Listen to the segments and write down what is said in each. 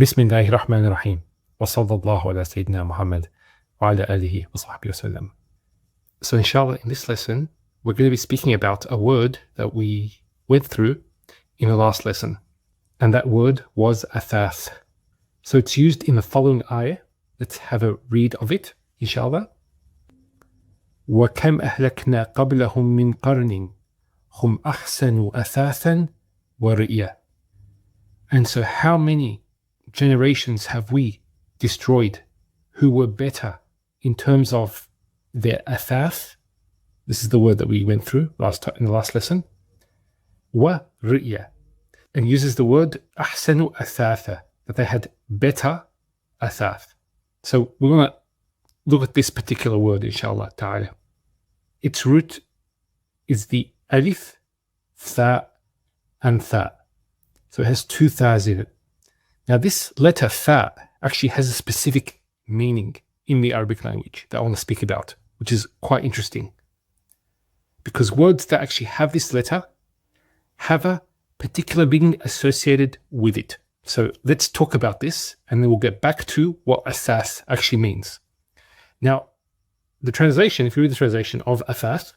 Bismillahirrahmanirrahim. Wa sallallahu ala Sayyidina Muhammad wa ala alihi wa sahbihi wa sallam. So inshallah, in this lesson, we're going to be speaking about a word that we went through in the last lesson. And that word was Athaath. So it's used in the following ayah. Let's have a read of it, inshallah. وَكَمْ أَهْلَكْنَا قَبْلَهُمْ مِنْ قَرْنٍ هُمْ أَحْسَنُوا أَثَاثًا وَرِئْيًا. And so how many generations have we destroyed who were better in terms of their Athaath? This is the word that we went through in the last lesson. وَرِئْيًا. And uses the word أَحْسَنُوا أَثَاثًا, that they had better Athaath. So we're going to look at this particular word, inshallah ta'ala. Its root is the alif, tha, and tha. So it has two thas in it. Now this letter tha actually has a specific meaning in the Arabic language that I want to speak about, which is quite interesting. Because words that actually have this letter have a particular meaning associated with it. So let's talk about this and then we'll get back to what Athaath actually means. Now, the translation, if you read the translation of Athaath,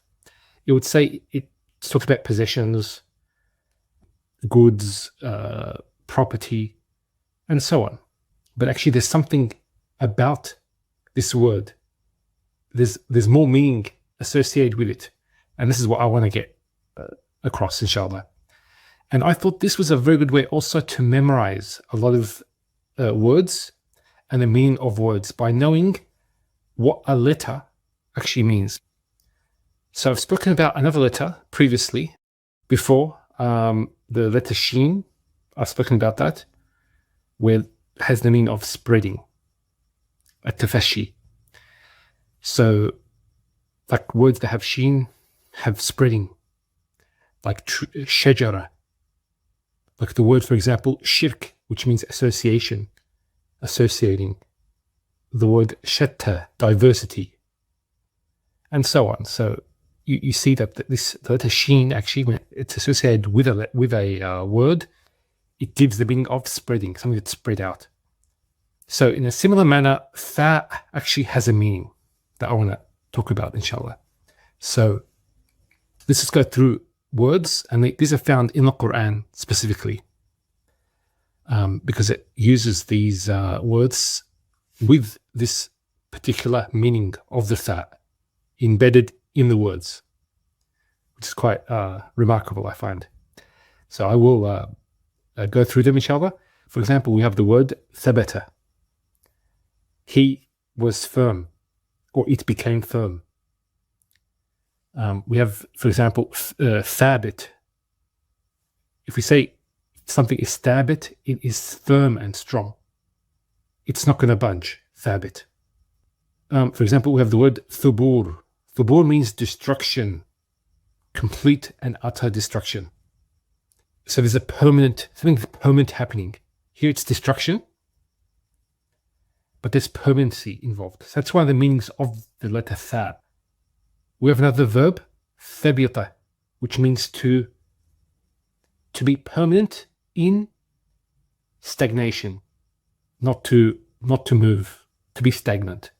it would say it talks about possessions, goods, property, and so on. But actually there's something about this word. There's more meaning associated with it. And this is what I want to get across, inshallah. And I thought this was a very good way also to memorize a lot of words and the meaning of words by knowing what a letter actually means. So I've spoken about another letter previously, before, the letter Sheen. I've spoken about that, where it has the meaning of spreading, a tafashi. So, like words that have Sheen have spreading, like shajara. Like the word, for example, shirk, which means association, associating. The word shatta, diversity, and so on. So you see that the letter sheen actually, when it's associated with a word, it gives the meaning of spreading, something that's spread out. So in a similar manner, tha actually has a meaning that I want to talk about, inshallah. So let's just go through words, and these are found in the Quran specifically, because it uses these words with this particular meaning of the tha embedded in the words, which is quite remarkable, I find. So I will go through them, inshallah. For example, we have the word thabata. He was firm, or it became firm. We have, for example, thabit. If we say something is thabit, it is firm and strong. It's not going to budge, thabit. For example, we have the word thubur. Thubur means destruction, complete and utter destruction. So there's something permanent happening. Here it's destruction, but there's permanency involved. So that's one of the meanings of the letter tha. We have another verb, thabita, which means to be permanent in stagnation. Not to move, to be stagnant.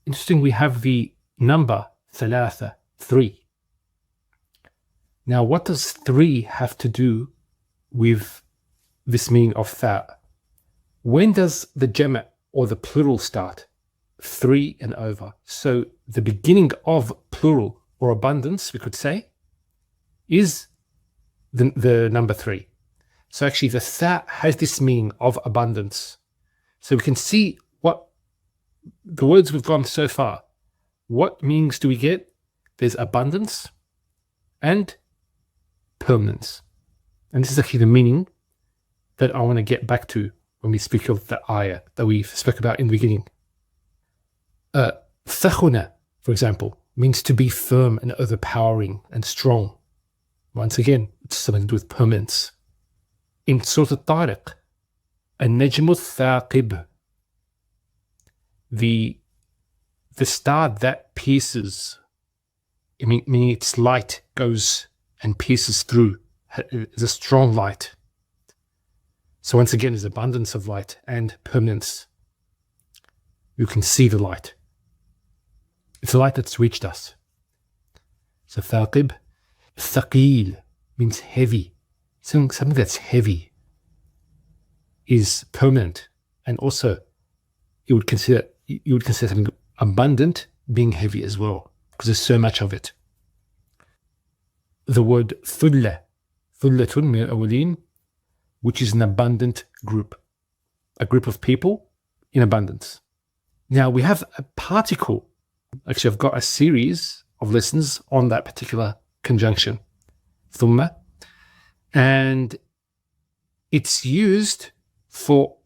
Interesting, we have the number thalatha, 3. Now, what does 3 have to do with this meaning of tha? When does the jama' or the plural start? 3 and over. So the beginning of plural or abundance, we could say, is the number 3. So actually the tha has this meaning of abundance. So we can see what the words we've gone so far. What meanings do we get? There's abundance and permanence. And this is actually the meaning that I want to get back to when we speak of the ayah that we spoke about in the beginning. Thakhuna, for example, means to be firm and overpowering and strong. Once again, it's something to do with permanence. In Surah Al-Tariq, النجم الثاقب, the star that pierces, meaning its light goes and pierces through, is a strong light. So once again, there's abundance of light and permanence. You can see the light. It's the light that's reached us. So thaqib, thaqil means heavy. Something that's heavy is permanent, and also you would consider something abundant being heavy as well, because there's so much of it. The word thulla, thullatun min al-awwalin, which is an abundant group, a group of people in abundance. Now we have a particle. Actually, I've got a series of lessons on that particular conjunction, thumma, and it's used for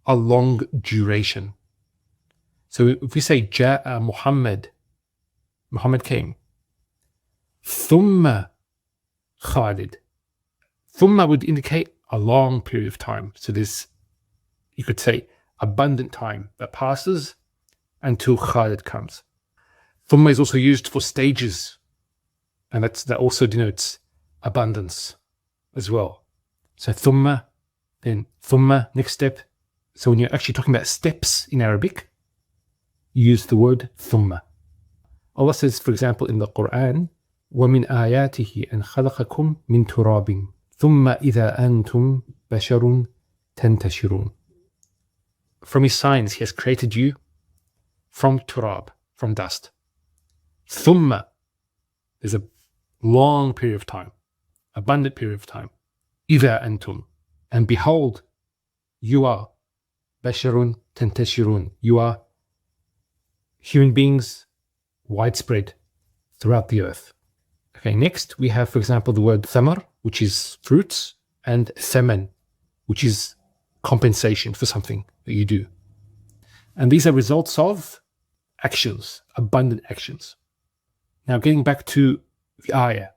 a long duration. So if we say Ja'a Muhammad, Muhammad came, thumma Khalid, thumma would indicate a long period of time. So there's, you could say, abundant time that passes until Khalid comes. Thumma is also used for stages, and that also denotes abundance as well. So thumma, then thumma, next step. So when you're actually talking about steps in Arabic, you use the word thumma. Allah says, for example, in the Quran, وَمِنْ آيَاتِهِ أَنْ خَلَقَكُمْ مِنْ تُرَابٍ ثُمَّ إِذَا أَنْتُمْ بَشَرٌ تَنْتَشِرُونَ. From His signs, He has created you from turab, from dust. Thumma, there's a long period of time, abundant period of time. إِذَا أَنْتُمْ, and behold, you are basharun tantashirun. You are human beings widespread throughout the earth. Okay, next we have, for example, the word thamar, which is fruits, and thaman, which is compensation for something that you do. And these are results of actions, abundant actions. Now getting back to the ayah,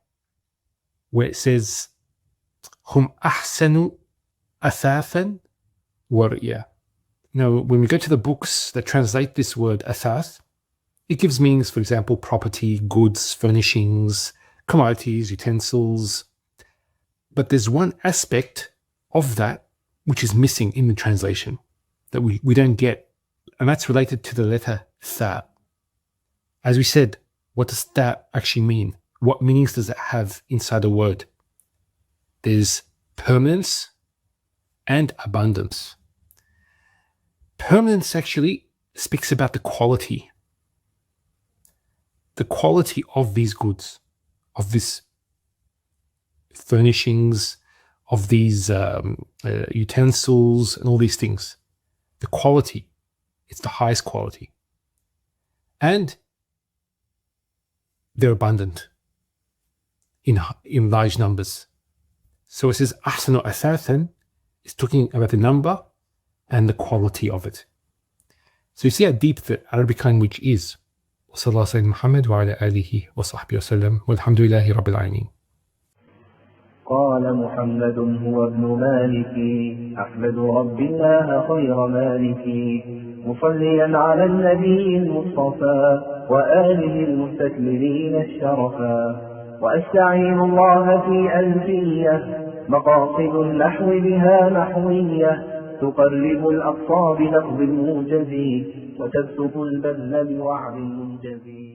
where it says, Hum ahsanu athathan wa ri'ya. Now, when we go to the books that translate this word athaath, it gives meanings, for example, property, goods, furnishings, commodities, utensils. But there's one aspect of that which is missing in the translation that we don't get, and that's related to the letter tha. As we said, what does that actually mean? What meanings does it have inside a word? There's permanence and abundance. Permanence actually speaks about the quality of these goods, of these furnishings, of these utensils and all these things. The quality, it's the highest quality. And they're abundant in large numbers. So it says ahsanu athathan, it's talking about the number and the quality of it. So you see how deep the Arabic language is. وصلى الله على محمد وعلى آله وصحبه وسلم والحمد لله رب العالمين. قال محمد هو ابن مالك أحمد رب الله خير مالك مصليا على النبي المصطفى وآله المستكملين الشرفا وأستعين الله في ألفية مقاصد النحو بها نحوية تقرب الأقصى بلفظ موجز وتبسط البذل بوعد منجز.